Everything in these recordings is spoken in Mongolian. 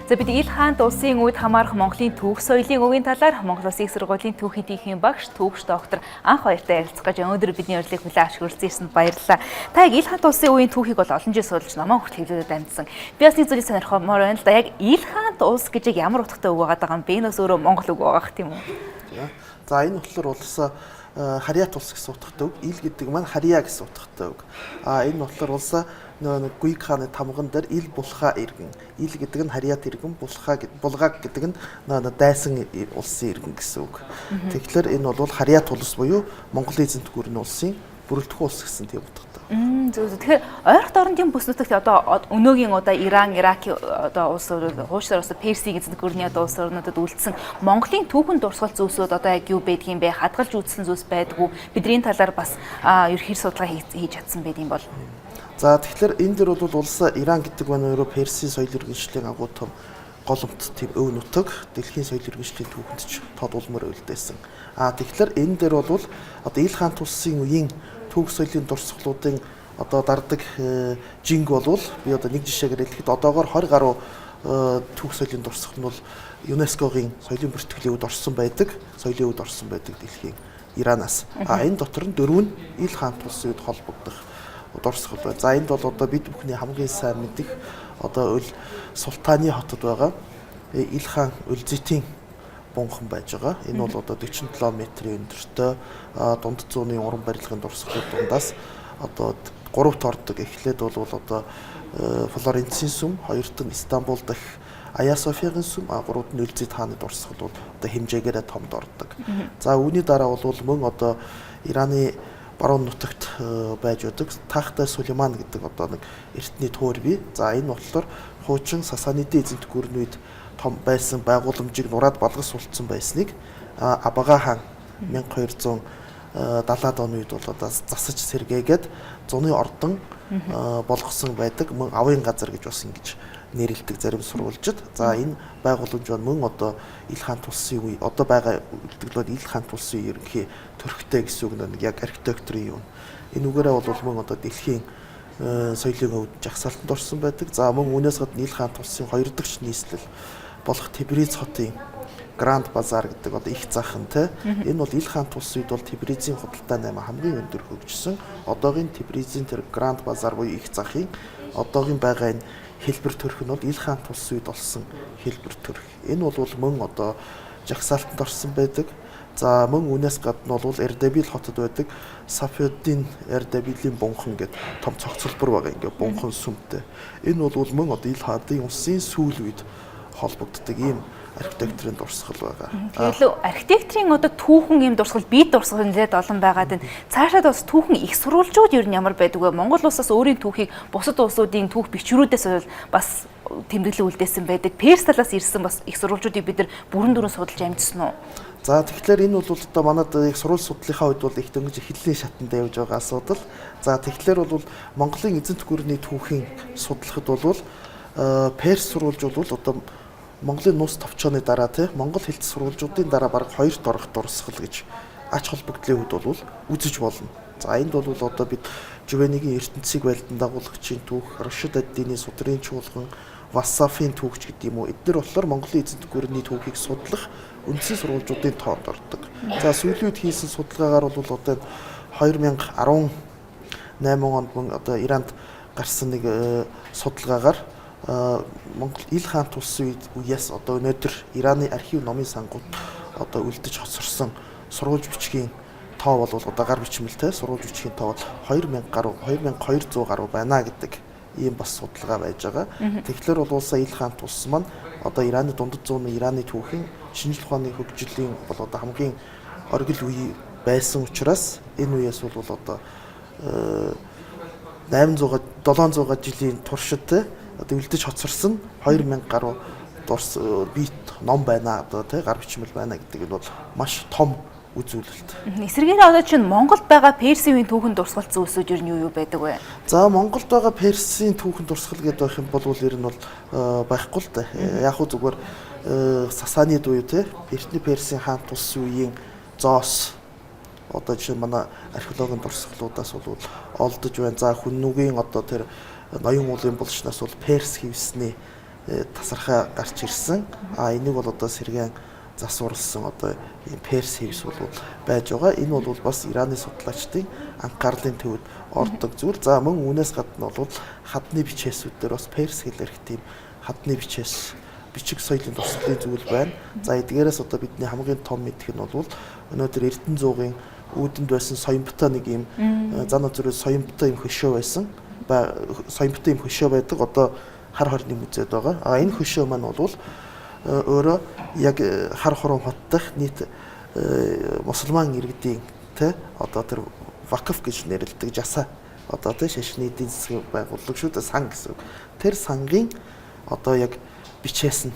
За бид ил хаант улсын үед хамаарах Монголын түүх соёлын өвийн талаар Монгол Улсын их сургуулийн түүхийн тийнхийн багш түүхч доктор Анх баяртай ярилцах гэж өнөөдөр бидний урилгыг хүлээн авч хүрсэн ирсэнд баярлалаа. Та яг ил хаант улсын үеийн түүхийг бол олон жил судалж намаа хүртэл хэвлүүлээд амьдсан. Би бас нэг зүйлийг сонирхомоор байна л да. Яг ил хаант улс гэж яг ямар утгатай үг байгаа юм бэ? Энэ бас өөрөө Монгол үг байгаа тийм үү? За энэ болохоор улс Харьяат улс гэсэн утгатай үг. Ил гэдэг маань Харьяа гэсэн утгатай үг. Энэ болохоор улс Гүйг хааны тамган дээр ил булхаа иргэн. Ил гэдэг нь Харьяат иргэн, булгааг гэдэг нь дайсан улсын иргэн гэсэн үг. Тэгэхээр энэ бол Харьяат улс буюу Монголын эзэнт гүрний улсын бүрэлдэхүүн улс гэсэн тийм утгатай. Тэгэхээр ойролт орнын бүс нутагт одоо өнөөгийн Иран, Иракийн улсууд, хуучаар бас Персийн эзэнт гүрний улс орнуудад үлдсэн Монголын түүхэн дурсгал зүйлсүүд одоо яг юу байдгийг бэ? Хадгалж үзсэн зүйлс байдгүй. Бидний талаар бас ерхий судалгаа хийж чадсан байдığım бол. За тэгэхээр энэ дэр бол улс Иран гэдэг маань өөрөө Персийн соёл иргэншлийн агуу том голомт тийм өв нутаг дэлхийн соёл иргэншлийн түүхэнд ч тод улмаар үлдээсэн. Тэгэхээр энэ дэр бол одоо ил хаант улсын үеийн түүх соёлын дурсгалуудын одоо дардаг жинг бол би одоо нэг жишээгээр хэлэхэд одоогоор 20 гаруй түүх соёлын дурсгал нь бол ЮНЕСКОгийн соёлын бүртгэлийн үед орсон байдаг, соёлын үед орсон байдаг дэлхийн Иранаас. Энэ дотор нь 4 нь ил хаант улсын үед холбогдох дурсгал байна. За энд бол одоо бид бүхний хамгийн сайн мэдих одоо өл Султаны хотод байгаа Ил хаан Үлзитийн бунхан байж байгаа. Энэ бол одоо 47 м-ийн өндөртэй дунд зууны уран барилгын дурсгалууд дундаас одоо 3-т ордог. Эхлээд бол одоо Флоренцийн сүм, 2-т нь Стамбул дахь Ая Софиагийн сүм, 3-т нь Үлзит хааны дурсгал бол одоо хэмжээгээр томд ордог. За үүний дараа бол мөн одоо Ираны баруун нутагт байж байдаг Тахтай Сулейман гэдэг одоо нэг эртний төөр бий. За энэ болохоор хуучин Сасанидын эзэнт гүрний үед том байсан байгууламжийг нураад балгас сулцсан байсныг Абага хаан 1270-аад оны үед бол одоо засаж сэргээгээд зуны ордон болгосон байдаг мөн авын газар гэж бас ингэж нэрэлдэг зарим сурвалжид. За энэ байгууламж мөн одоо ил хаант улсын үе одоо байгаа үлдэгдлүүд ил хаант улсын ерөнхий төрхтэй гэсэн үг нэг яг архитектурын юм. Энэ үгээрээ бол мөн одоо дэлхийн соёлын өвд жагсаалтанд орсон байдаг. За мөн үүнээс гадна ил хаант улсын 2 дахь нийслэл болох Тебриз хотын Гранд базар гэдэг одоо их зах нь те. Энэ бол ил хаант улсын үед бол Тебризийн худалдаа 8 хамгийн өндөр хөгжсөн. Одоогийн Тебризийн тэр Гранд базар буюу их захын одоогийн байгаа энэ хэлбэр төрх нь бол ил хаант улсын үед болсон хэлбэр төрх. Энэ бол мөн одоо жагсаалтанд орсон байдаг. За мөн үүнээс гадна бол Эрдебил хотод байдаг Сафиуддин Эрдебилийн бунхан гэдэг том цогцлбор байгаа ингээ бунхан сүмтэй. Энэ бол мөн одоо ил хаантын улсын сүүл үед холбогддог ийм архитектурын дурсгал байгаа. Тэгэхээр архитектурын одоо түүхэн юм дурсгал, бие дурсгал нэлээд олон байгаад байна. Цаашаад бас түүхэн их сурвалжууд ер нь ямар байдаг вэ? Монгол улсаас өөрийн түүхийг бусад улсуудын түүх бичвэрүүдээс бас тэмдэглэл үлдээсэн байдаг. Перс талаас ирсэн бас их сурвалжуудыг бид нар бүрэн дүрэн судалж амжсан уу? За тэгэхээр энэ бол одоо манайд их сурвалж судлалынхаа үед бол их дөнгөж эхлэлийн шатанд явж байгаа асуудал. За тэгэхээр бол Монголын эзэнт гүрний түүхийн судлахад бол Перс сурвалжууд бол одоо Монголын нус товчооны дараа Монгол хэлт сурвалжуудын дараа бараг 2-т орох дурсгал гэж ач холбогдлын үед бол үзэж болно. За энд бол одоо бид Жувенигийн ертөнцийг байлдан дагуулагчийн түүх, Рашид ад-Дины судрын чуулган, Вассафын түүхч гэдэг юм уу. Эдгээр болохоор Монголын эзэнт гүрний түүхийг судлах үндсэн сурвалжуудын тоонд ордог. За сүүлийн үед хийсэн судалгаагаар бол одоо 2018 онд мөн одоо Иранд гарсан нэг судалгаагаар Монгол ил хаант улсын үеэс одоо өнөөдөр Ираны архив номын сангууд одоо үлдэж хоцорсон сурвалж бичгийн тоо бол одоо гар бичмэлтэй сурвалж бичгийн тоо бол 2000 гаруй 2200 гаруй байна гэдэг ийм бас судалгаа байж байгаа. Тэгэхээр бол улсаа ил хаант улс маань одоо Ираны дундад зууны Ираны түүхийн шинжлэх ухааны хөгжлийн бол одоо хамгийн оргил үе байсан учраас энэ үеэс бол одоо 700 жилийн туршид одоо үлдэж хоцорсон 2000 гаруй бит ном байна одоо гар бичмэл байна гэдэг нь бол маш том үзүүлэлт. Эсвэргээр одоо чинь Монголд байгаа Персийн түүхэн дурсгал зүйлсүүд ер нь юу байдаг вэ? За Монголд байгаа Персийн түүхэн дурсгал гэдэг байх юм бол ер нь бол байхгүй л да. Яг уу зүгээр Сасанид үе эртний Персийн хаант улсын үеийн зоос одоо жишээ манай археологийн дурсгалуудаас бол олдож байна. За Хүннүгийн одоо тэр ноён уулын булчнаас бол Перс хивсний тасархаа гарч ирсэн. Энийг бол одоо сэргээн засварлсан одоо ийм Перс хевс бол байж байгаа. Энэ бол бас Ираны судлаачдын анхаарлын төвд ордог зүйл. За мөн үүнээс гадна бол хадны бичээсүүд дээр бас Перс хэлээр их тийм хадны бичээс бичиг соёлын туслалын зүйл байна. За эдгээрээс одоо бидний хамгийн том мэдэх нь бол өнөөдөр Эрдэнэ зуугийн үүдэнд байсан соёмботой нэг ийм зан зүрээс соёмботой юм хөшөө байсан. Соёмботой юм хөшөө байдаг. Одоо хар хорны музейд байгаа. Энэ хөшөө маань бол өөрөө яг хар хорон хот дахь нийт мусульман иргэдийн тэ одоо тэр вакф гэж нэрлэдэг жаса одоо тэ шашны эдийн засгийн байгууллага шүү дээ сан гэсэн. Тэр сангийн одоо яг бичээс нь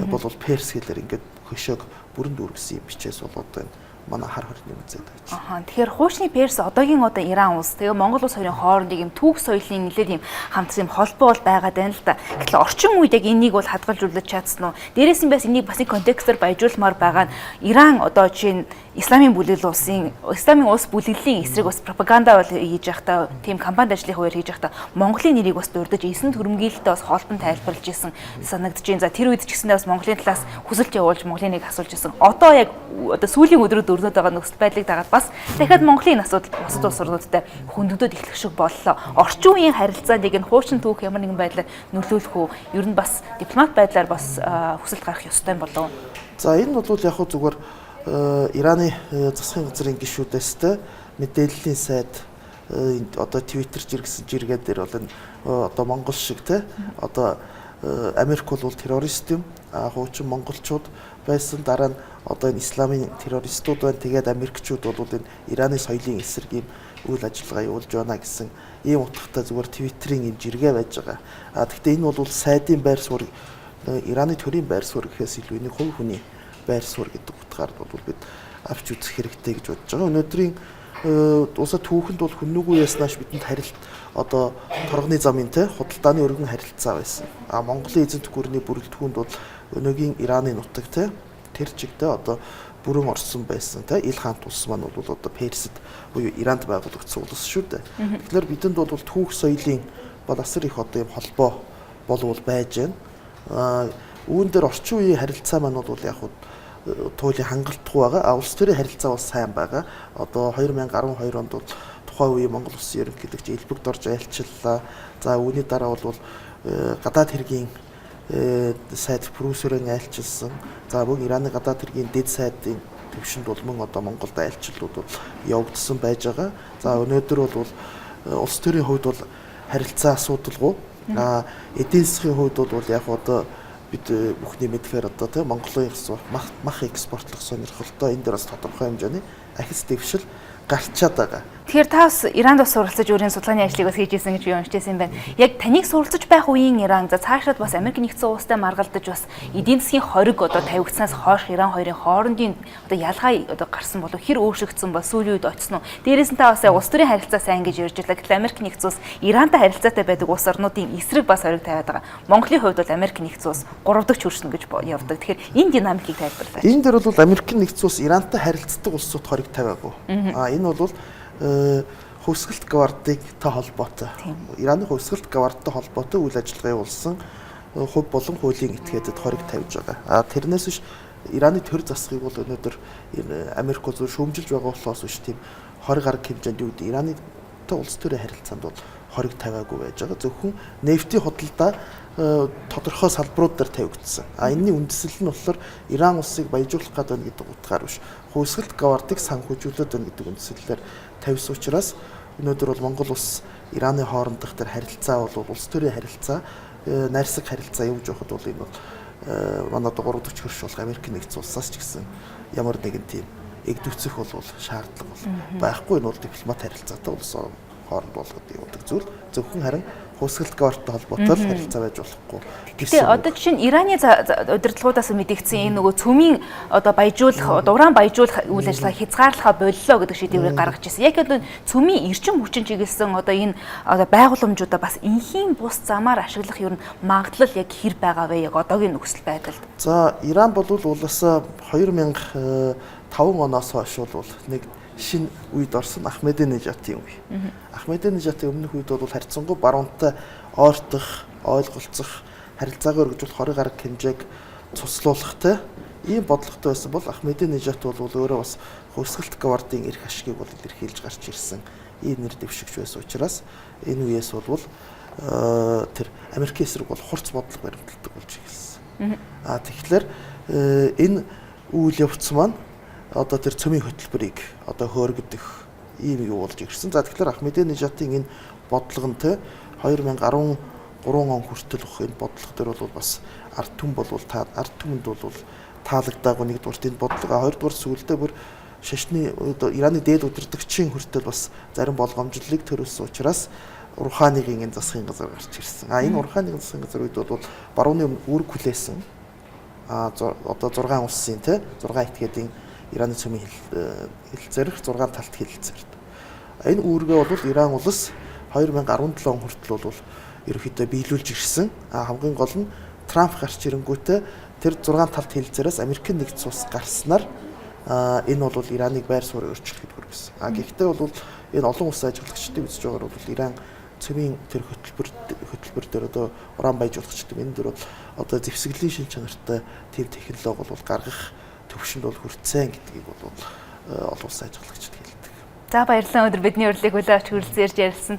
бол перс хэлээр ингээд хөшөөг бүрэн дүүргэсэн юм бичээс бол одоо энэ манай хар хорны музейд байж. Тэгэхээр хуучны Перс одоогийн одоо Иран улс тэгээ Монгол улс хоёрын хоорондын юм түүх соёлын нэлээд юм хамтран холбоо бол байгаад байна л да. Гэтэл орчин үед яг энийг бол хадгалжуулж чадсан уу? Дээрээс нь бас энийг бас нэг контекстээр баяжуулмаар байгаа нь Иран одоо жишээ нь Исламын улс бүлэглэлийн эсрэг бас пропаганда бол хийж явахдаа тийм кампанит ажлын хувьд хийж явахдаа Монголын нэрийг бас дурдж эсэнд хөрөнгөлөлтөд бас холбон тайлбарлаж исэн санагдаж байна. За тэр үед ч гэсэндээ бас Монголын талаас хүсэлт явуулж Монголын нэрийг асуулж исэн. Одоо яг одоо сүүлийн өдрүүд өрнөд байгаа нөхцөл байдлыг дагаад бас дахиад Монголын асуудал бусад улс орнуудтай хөндөгдөд эхлэх шиг боллоо. Орчин үеийн харилцааг энэ хуучин түүх ямар нэгэн байдлаар нөлөөлөх үү? Ер нь бас дипломат байдлаар бас хүсэлт гарах ёстой юм болов уу? За энэ бол яг хөө зүгээр Ираны засгийн газрын гишүүдээс тэ мэдээллийн сайд одоо Twitter жиргсэн жиргээ дээр бол энэ одоо Монгол шиг тэ одоо Америк бол террорист юм. Хуучин монголчууд байсан дараа нь одоо энэ исламын террористууд байна. Тэгээд Америкчууд бол энэ Ираны соёлын эсрэг юм үйл ажиллагаа явуулж байна гэсэн ийм утгатай зүгээр Twitter-ийн юм жиргээ байж байгаа. Гэхдээ энэ бол сайдын байр суурь Ираны төрийн байр суурь гэхээс илүү нэг хувь хүний байр суурь гэдэг утгаар бол бид авч үзэх хэрэгтэй гэж бодож байгаа. Өнөөдрийн улсад түүхэнд бол хүннүгүй яснаас бидэнд харилт одоо торгоны замын тэ худалдааны өргөн харилцаа байсан. Монголын эзэнт гүрний бүрэлдэхүүнд бол өнөөгийн Ираны нутаг тэ тэр чигтээ одоо бүрэн орсон байсан тэ ил хаант улс маань бол одоо Персид буюу Иранд байгуулагдсан улс шүү дээ. Тэгэхээр бидэнд бол түүх соёлын бол асар их одоо юм холбоо болвол байж байна. Үүн дээр орчин үеийн харилцаа маань бол яг туйлын хангалтгүй байгаа. Улс төрийн харилцаа бол сайн байгаа. Одоо 2012 онд бол тухайн үеийн Монгол улсын ерөнхийлөгч Элбэгд орж айлчлалаа. За үүний дараа бол гадаад хэргийн сайд Прусерэн айлчилсан. За мөн Ираны гадаад хэргийн дэд сайдын төвшөнд бол мөн одоо Монголд айлчлалууд бол явагдсан байж байгаа. За өнөөдөр бол улс төрийн хувьд бол харилцаа асуудалгүй. Эдийн засгийн хувьд бол яг одоо бид бүхний мэдхээр одоо тийм Монголын мах экспортлох сонирхолтой энэ дээр бас тодорхой хэмжээний ахиц дэвшил гарчаад байгаа. Тэгэхээр та бас Иранд бас суралцаж өөрийн судалгааны ажлыг бас хийж исэн гэж би уншижсэн юм байна. Яг таныг суралцаж байх үеийн Иран за цаашаад бас Америк нэгдсэн улстай маргалдаж бас эдийн засгийн хориг одоо тавигдсанаас хойш Иран хоёрын хоорондын одоо ялгаа одоо гарсан болов хэр өөрчлөгдсөн ба сүүлийн үед очсон уу? Дээрээс нь та бас улс төрийн харилцаа сайн гэж ярьж байлаа. Гэтэл Америк нэгдсэн улс Ирантай харилцаатай байдаг улс орнуудын эсрэг бас хориг тавиад байгаа. Монголын хувьд бол Америк нэгдсэн улс 3 дахь хүрсэн гэж явдаг. Тэгэхээр энэ динамикийг тайлбарлаач. Энэ дээр бол Америк нэгдсэн улс Ирантай харилцдаг улсууд хориг тавиагүй. Энэ бол хөвсгөлт гвардыг та холбоотой. Ираны хөвсгөлт гвардтай холбоотой үйл ажиллагаа явуулсан хувь болон хуулийн этгээдэд хориг тавьж байгаа. Тэрнээс биш Ираны төр засгийг бол өнөөдөр Америк улс шүүмжилж байгаа болохоос биш тийм хориг арга хэмжээнд юу гэдэг Ираны улс төрийн харилцаанд бол хориг тавиагүй байж байгаа. Зөвхөн нефтийн худалдаа тодорхой салбарууд дээр тавигдсан. Энэний үндэслэл нь болохоор Иран улсыг баяжуулах гэдэг нь гэдэг утгаар биш. Хөөсгөлт гвардыг санхүүжүүлээд байна гэдэг үндэслэлээр тавьсан учраас өнөөдөр бол Монгол улс Ираны хоорондох тэр харилцаа бол улс төрийн харилцаа, найрсаг харилцаа явж явахад бол энэ бол манай 340 хөрш болох Америк нэгдсэн улсаас ч гэсэн ямар нэгэн тийм эгдвцэх бол шаардлага бол байхгүй. Энэ бол дипломат харилцаатай улс хооронд болгоод явдаг зүйл. Зөвхөн харин хөөсгөлт гвардтай холбоотой харилцаа байж болохгүй. Гэхдээ одоо жишээ нь Ираны удирдлагуудаас мэдэгдсэн энэ нөгөө цөмийн одоо баяжуулах, уран баяжуулах үйл ажиллагаа хязгаарлахаа боллоо гэдэг шийдвэрийг гаргаж ирсэн. Яг одоо цөмийн эрчим хүчин чиглэсэн одоо энэ одоо байгууламжуудаа бас инхийн бус замаар ашиглах ер нь магадлал яг хэр байгаа вэ яг одоогийн нөхцөл байдалд? За Иран бол улаасаа 2005 оноос хойш бол нэг шинэ үед орсон Ахмединежатын үе. Ахмединежатын өмнөх үед бол харьцангуй баруунтай ойртох, ойлголцох харилцаагаа өргөжүүлэх 20 гаруй хэмжээг цуслуулахтай ийм бодлоготой байсан бол Ахмединежад бол өөрөө бас хувьсгалт гвардийн эрх ашигыг бол илэрхийлж гарч ирсэн ийм нэр дэвшигч байсан учраас энэ үеэс бол тэр Америкийн эсрэг бол хурц бодлого баримталдаг болж эхэлсэн. Тэгэхээр энэ үйл явц маань одоо тэр цөмийн хөтөлбөрийг одоо хөөргөдөх ийм юу болж ирсэн. За тэгэхээр Ахмединежатын энэ бодлого нь 2013 он хүртэл энэ бодлого дээр бол бас ард түмэнд бол таалагдаагүй нэгдүгээр энэ бодлого, хоёрдугаар сүүлдээ бүр шашны Ираны дээд удирдагчийн хүртэл бас зарим болгоомжлолыг төрүүлсэн учраас Руханигийн энэ засгийн газар гарч ирсэн. Энэ Руханигийн засгийн газар үед бол барууны өмнө үүрэг хүлээсэн. Одоо 6 улсын 6 этгээдийн Ираны цөмийн хэлэлцээрх 6 талт хэлэлцээрт. Энэ үүргээ бол Иран улс 2017 он хүртэл бол ерөнхийдөө биелүүлж ирсэн. Хамгийн гол нь Трамп гарч ирэнгүүтээ тэр 6 талт хэлэлцээрээс Америкийн нэгдсэн улс гарснаар энэ бол Ираныг байр суурь өөрчлөхөд хүргэсэн. Гэхдээ бол энэ олон улсын ажиглагчдын үзэж байгаагаар бол Иран цөмийн тэр хөтөлбөр дээр одоо уран баяжуулагчдын энэ дөр бол одоо зэвсгэлийн шин чанартай тэв технологи бол гаргах төвшөнд бол хүрсэн гэдгийг бол олон улсын ажиглагчид хэлдэг. За баярлалаа, өнөөдөр бидний урилгыг хүлээн авч хүрэлцэн ярьж ярилцсан.